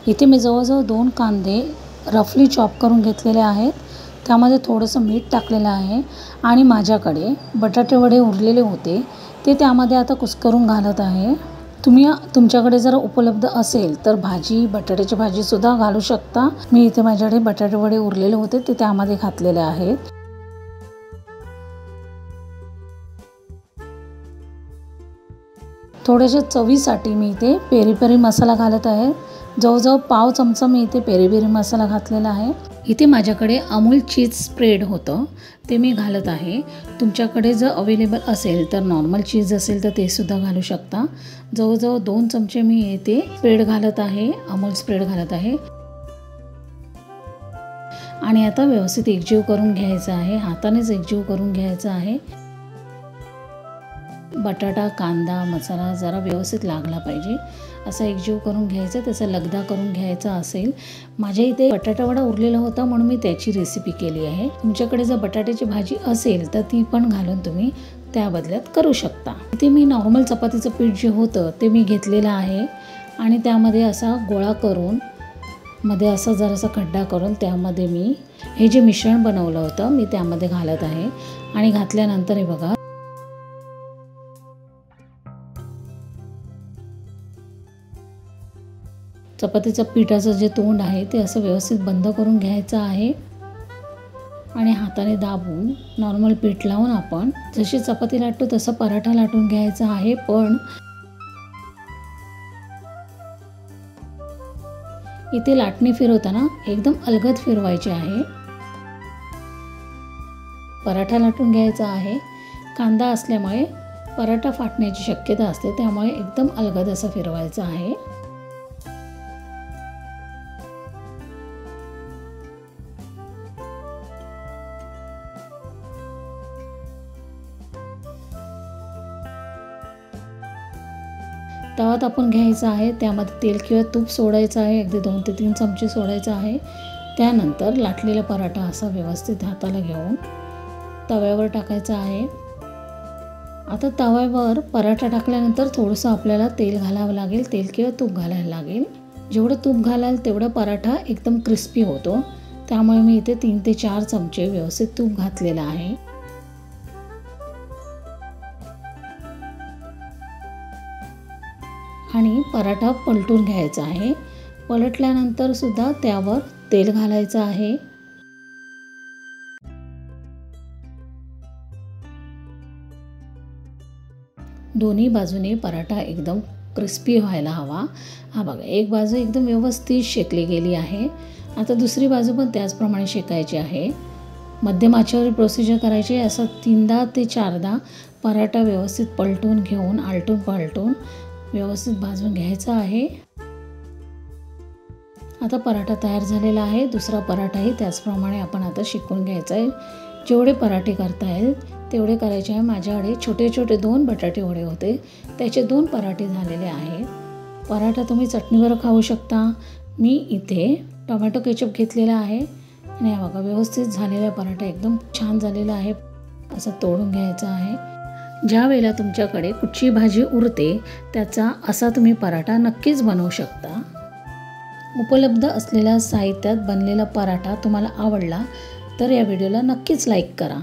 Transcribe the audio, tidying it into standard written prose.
इथे मी जवळजवळ 2 कांदे रफली चॉप करून घेतलेले आहेत। त्यामध्ये थोडंसं मीठ टाकलेलं आहे आणि माझ्याकडे बटाटे वडे उरलेले होते ते त्यामध्ये आता कुस्करून घालत आहे। तुम्ही तुमच्याकडे जर उपलब्ध असेल तर भाजी बटाट्याची भाजी सुद्धा घालू शकता। मी इथे माझ्याकडे बटाटे वडे उरलेले होते ते त्यामध्ये घातलेले आहेत। थोडेसे चवीसाठी मी इथे पेरी पेरी मसाला घालत आहे। जवळजवळ पाव चमचा मी इथे पेरी पेरी मसाला घातलेला आहे। इथे माझ्याकडे अमूल चीज स्प्रेड होतं ते मी घालत आहे। तुमच्याकडे जर अवेलेबल असेल तर नॉर्मल चीज असेल तर ते सुद्धा घालू शकता। जवळजवळ 2 चमचे मी इथे स्प्रेड घालत आहे, अमूल स्प्रेड घालत आहे। आणि आता व्यवस्थित एकजीव करून घ्यायचं आहे, हातानेच एकजीव करून घ्यायचं आहे। बटाटा कांदा मसाला जरा व्यवस्थित लागला पाहिजे असा एकजीव करून घ्यायचा, त्याचा लगदा करून घ्यायचा असेल। माझ्या इथे बटाटा वडा उरलेला होता म्हणून मी त्याची रेसिपी केली आहे। तुमच्याकडे जर बटाट्याची भाजी असेल तर ती पण घालून तुम्ही त्या बदल्यात करू शकता। इथे मी नॉर्मल चपातीचं पीठ जे होतं ते मी घेतलेलं आहे आणि त्यामध्ये असा गोळा करून मध्ये असा जरासा खड्डा करून त्यामध्ये मी हे जे मिश्रण बनवलं होतं मी त्यामध्ये घालत आहे। आणि घातल्यानंतर हे बघा चपातीचं पिठाचं जे तोंड आहे ते असं व्यवस्थित बंद करून घ्यायचं आहे आणि हाताने दाबून नॉर्मल पीठ लावून आपण जशी चपाती लाटतो तसा पराठा लाटून घ्यायचा आहे। पण इथे लाटणी फिरवताना एकदम अलगद फिरवायची आहे। पराठा लाटून घ्यायचा आहे। कांदा असल्यामुळे पराठा फाटण्याची शक्यता असते त्यामुळे एकदम अलगद असं फिरवायचं आहे। तवा तापून घ्यायचा आहे, त्यामध्ये तेल किंवा तूप सोडायचं आहे, अगदी 2 ते 3 चमचे सोडायचं आहे। त्यानंतर लाटलेला पराठा असा व्यवस्थित हाताला घेऊन तव्यावर टाकायचा आहे। आता तव्यावर पराठा टाकल्यानंतर थोडंसं आपल्याला तेल घालावं लागेल, तेल किंवा तूप घालायला लागेल। जेवढं तूप घालाल तेवढा पराठा एकदम क्रिस्पी होतो, त्यामुळे मी इथे 3 ते 4 चमचे व्यवस्थित तूप घातलेलं आहे। आणि पराठा पलटून घ्यायचा आहे। पलटल्यानंतर सुद्धा त्यावर तेल घालायचं आहे। दोन्ही बाजूने पराठा एकदम क्रिस्पी व्हायला हवा। हा बघा एक बाजू एकदम व्यवस्थित शेकली गेली आहे। आता दुसरी बाजू पण त्याचप्रमाणे शेकायची आहे। मध्यम आचेवर प्रोसिजर करायची। असं 3दा ते 4दा पराठा व्यवस्थित पलटून घेऊन आलटून पलटून व्यवस्थित भाजून घ्यायचा आहे। आता पराठा तयार झालेला आहे। दुसरा पराठाही त्याचप्रमाणे आपण आता शिकून घ्यायचा आहे। जेवढे पराठे करता येईल तेवढे करायचे आहे। माझ्याकडे छोटे छोटे 2 बटाटे वडे होते त्याचे 2 पराठे झालेले आहेत। पराठा तुम्ही चटणीवर खाऊ शकता। मी इथे टोमॅटो केचप घेतलेला आहे आणि हा बघा व्यवस्थित झालेला पराठा एकदम छान झालेला आहे। असं तोडून घ्यायचा आहे। ज्या वेळेला तुमच्याकडे कुठची भाजी उरते त्याचा असा तुम्ही पराठा नक्कीच बनवू शकता। उपलब्ध असलेल्या साहित्यात बनलेला पराठा तुम्हाला आवडला तर या व्हिडिओला नक्कीच लाईक करा।